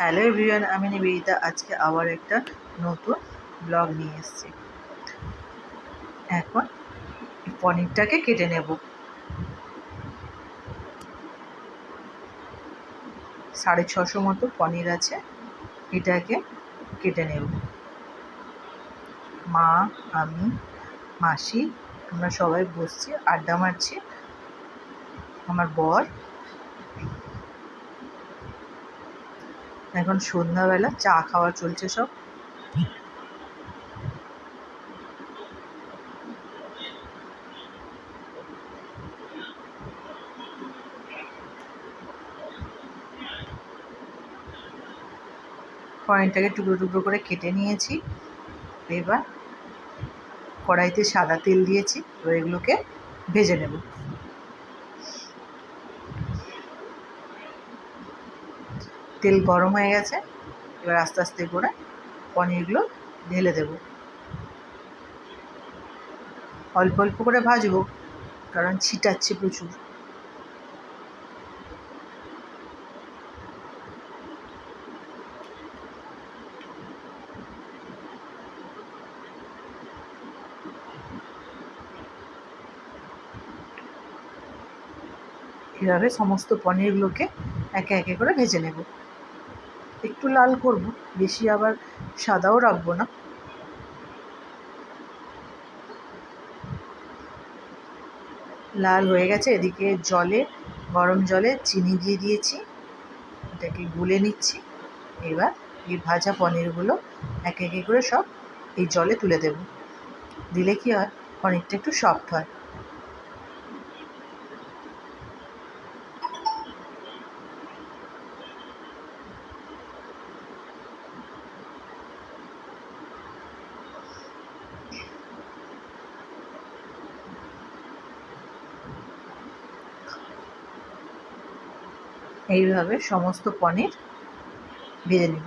Hello everyone, আমি নিবেদিতা। আজকে আবার একটা নতুন ব্লগ নিয়ে এসেছি। এখন পনিরটাকে কেটে নেব। 650 মতো পনির আছে, এটাকে কেটে নেব। মা, আমি, মাসি, আমরা সবাই বসছি, আড্ডা মারছি। আমার বর। এখন সন্ধ্যাবেলা চা খাওয়া চলছে সব। পনিরটাকে টুকরো টুকরো করে কেটে নিয়েছি। এবার কড়াইতে সাদা তেল দিয়েছি, এবার এগুলোকে ভেজে নেব। তেল গরম হয়ে গেছে, এবার আস্তে আস্তে করে পনিরগুলো ঢেলে দেব। অল্প অল্প করে ভাজবো, কারণ ছিটাচ্ছে প্রচুর। এভাবে সমস্ত পনিরগুলোকে একে একে করে ভেজে নেব। একটু লাল করব, বেশি আবার সাদাও রাখবো না। লাল হয়ে গেছে। এদিকে গরম জলে চিনি দিয়ে দিয়েছি, এটাকে গুলে নিচ্ছি। এবার এই ভাজা পনিরগুলো একে একে করে সব এই জলে তুলে দেব। দিলে কি হয়, পনিরটা একটু সফট হয়। এইভাবে সমস্ত পনির ভেজে নেব।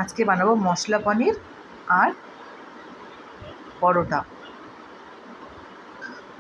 আজকে বানাবো মশলা পনির আর পরোটা।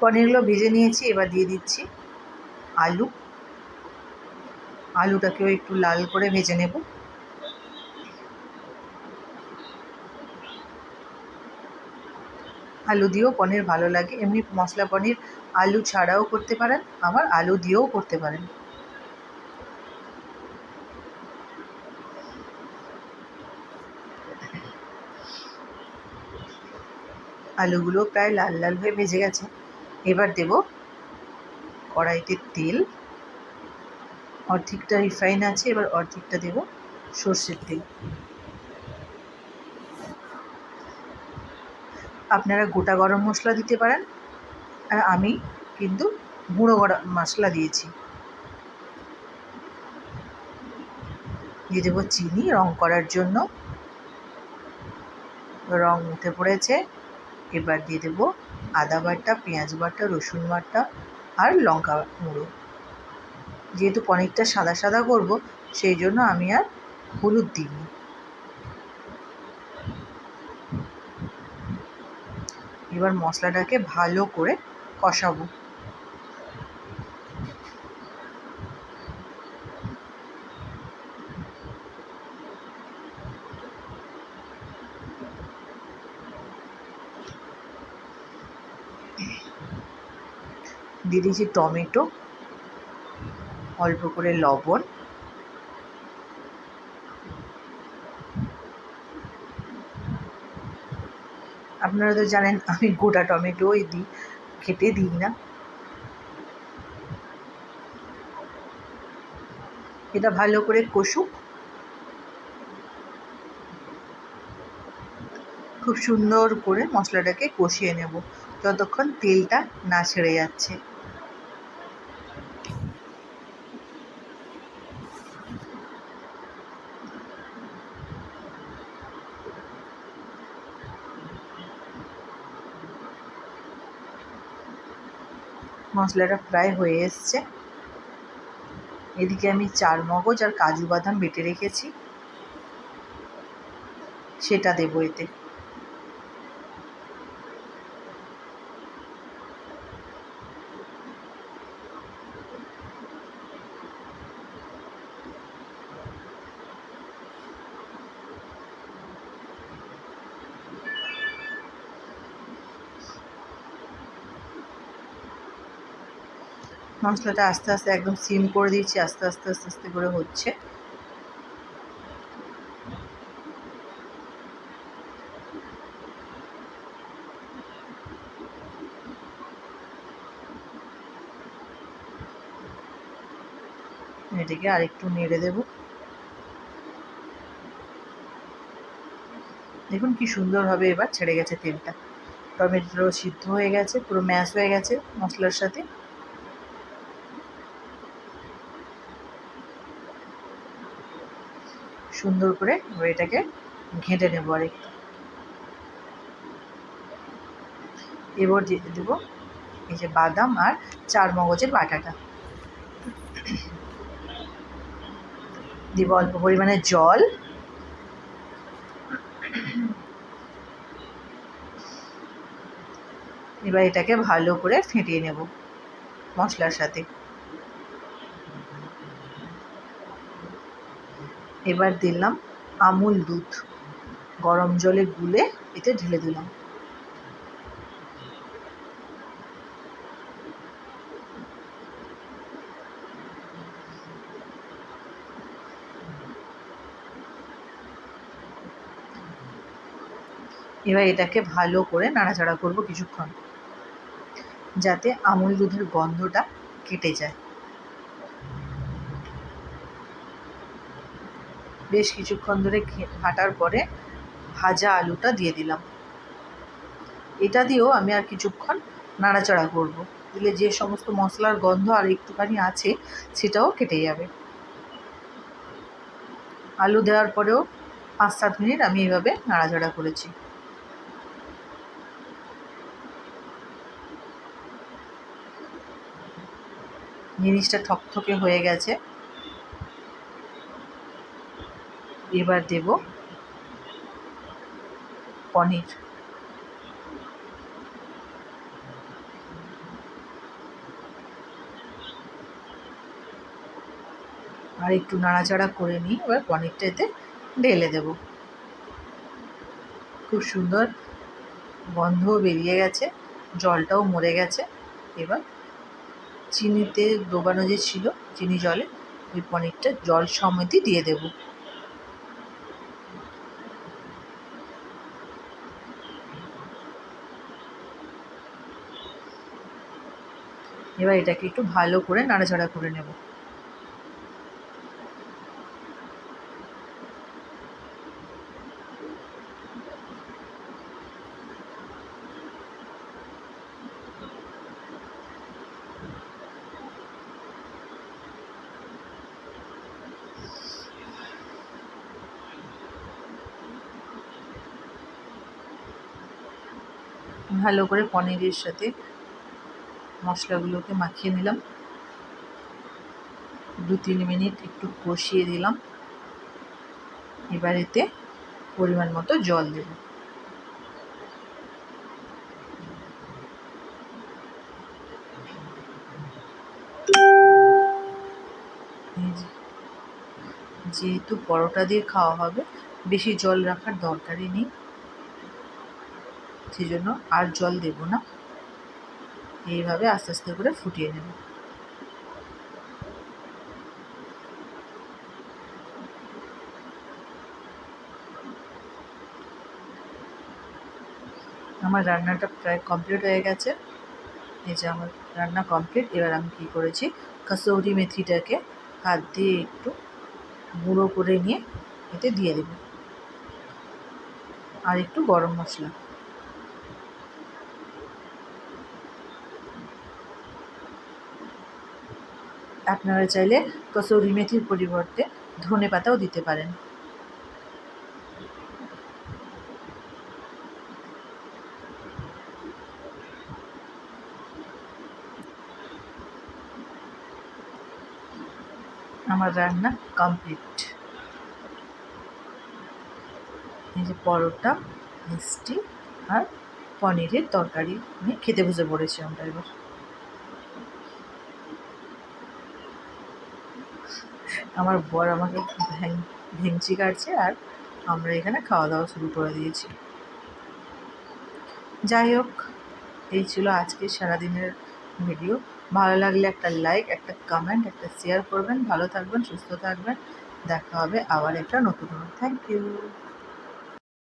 পনিরগুলো ভেজে নিয়েছি, এবার দিয়ে দিচ্ছি আলুটাকেও একটু লাল করে ভেজে নেব। আলু দিয়েও পনির ভালো লাগে। এমনি মশলা পনির আলু ছাড়াও করতে পারেন, আবার আলু দিয়েও করতে পারেন। আলুগুলো প্রায় লাল লাল হয়ে ভেজে গেছে। এবার দেব কড়াইতে তেল। অর্ধেকটা রিফাইন আছে, এবার অর্ধেকটা দেব সর্ষের তেল। আপনারা গোটা গরম মশলা দিতে পারেন, আর আমি কিন্তু গুঁড়ো গরম মশলা দিয়েছি। দিয়ে দেবো চিনি রং করার জন্য। রং উঠে পড়েছে। এবার দিয়ে দেবো আদা বাটা, পেঁয়াজ বাটা, রসুন বাটা আর লঙ্কা গুঁড়ো। যেহেতু পনিরটা সাদা সাদা করব, সেই জন্য আমি আর হলুদ দিইনি। এবার মশলাটাকে ভালো করে কষাবো। দিয়ে দিয়েছি টমেটো, অল্প করে লবণ, আপনারা তো জানেন আমি গোটা টমেটোই দিই, কেটে দিই না। এটা ভালো করে কষুক। খুব সুন্দর করে মশলাটাকে কষিয়ে নেব যতক্ষণ তেলটা না ছেড়ে যাচ্ছে। মশলাটা প্রায় হয়ে এসছে। এদিকে আমি চারমগজ আর কাজু বাদাম বেটে রেখেছি, সেটা দেবো এতে। মশলাটা আস্তে আস্তে একদম সিম করে দিচ্ছি, আস্তে আস্তে আস্তে আস্তে করে হচ্ছে। এটাকে আরেকটু নেড়ে দেব। দেখুন কি সুন্দরভাবে এবার ছেড়ে গেছে তেলটা। টমেটো সিদ্ধ হয়ে গেছে, পুরো ম্যাশ হয়ে গেছে মশলার সাথে। সুন্দর করে এটাকে ঘেঁটে নেব আরেকটু। এবার দিয়ে দেবো এই যে বাদাম আর চার মগজের বাটাটা। দিব অল্প পরিমাণে জল। এবার এটাকে ভালো করে ফেটিয়ে নেব মশলার সাথে। এবার দিলাম আমুল দুধ, গরম জলে গুলে এতে ঢেলে দিলাম। এবার এটাকে ভালো করে নাড়াচাড়া করব কিছুক্ষণ, যাতে আমুল দুধের গন্ধটা কেটে যায়। বেশ কিছুক্ষণ ধরে ঘাটার পরে ভাজা আলুটা দিয়ে দিলাম। এটা দিয়েও আমি আর কিছুক্ষণ নাড়াচাড়া করব, দিলে যে সমস্ত মশলার গন্ধ আর একটুখানি আছে সেটাও কেটে যাবে। আলু দেওয়ার পরেও 5-7 মিনিট আমি এইভাবে নাড়াচাড়া করেছি। জিনিসটা ঠকঠকে হয়ে গেছে। এবার দেব পনির। আর একটু নাড়াচাড়া করে নিয়ে এবার পনিরটা এতে ঢেলে দেব। খুব সুন্দর গন্ধও বেরিয়ে গেছে, জলটাও মরে গেছে। এবার চিনিতে ডোবানো যে ছিল চিনি জলে, ওই পনিরটা জল সমেতই দিয়ে দেব। এবার এটাকে একটু ভালো করে নাড়াচাড়া করে নেব। ভালো করে পনিরের সাথে মশলাগুলোকে মাখিয়ে নিলাম। 2-3 মিনিট একটু কষিয়ে দিলাম। এবার এতে পরিমাণ মতো জল দেব। যেহেতু পরোটা দিয়ে খাওয়া হবে, বেশি জল রাখার দরকারই নেই, সেজন্য আর জল দেব না। এইভাবে আস্তে আস্তে করে ফুটিয়ে নেব। আমার রান্নাটা প্রায় কমপ্লিট হয়ে গেছে। এই যে আমার রান্না কমপ্লিট। এবার আমি কী করেছি, কাসৌরি মেথিটাকে হাত দিয়ে একটু গুঁড়ো করে নিয়ে এতে দিয়ে দেব, আর একটু গরম মশলা। আপনারা চাইলে কসৌরি মেথির পরিবর্তে ধনেপাতাও দিতে পারেন। আমার রান্না কমপ্লিট। এই যে পরোটা, মিষ্টি আর পনিরের তরকারি নিয়ে খেতে বসে পড়েছি আমরা এবার। আমার বর আমাকে ভেঙচি কাটছে, আর আমরা এখানে খাওয়া দাওয়া শুরু করে দিয়েছি। যাই হোক, এই ছিল আজকে সারাদিনের ভিডিও। ভালো লাগলে একটা লাইক, একটা কমেন্ট, একটা শেয়ার করবেন। ভালো থাকবেন, সুস্থ থাকবেন। দেখা হবে আবার একটা নতুন। Thank you.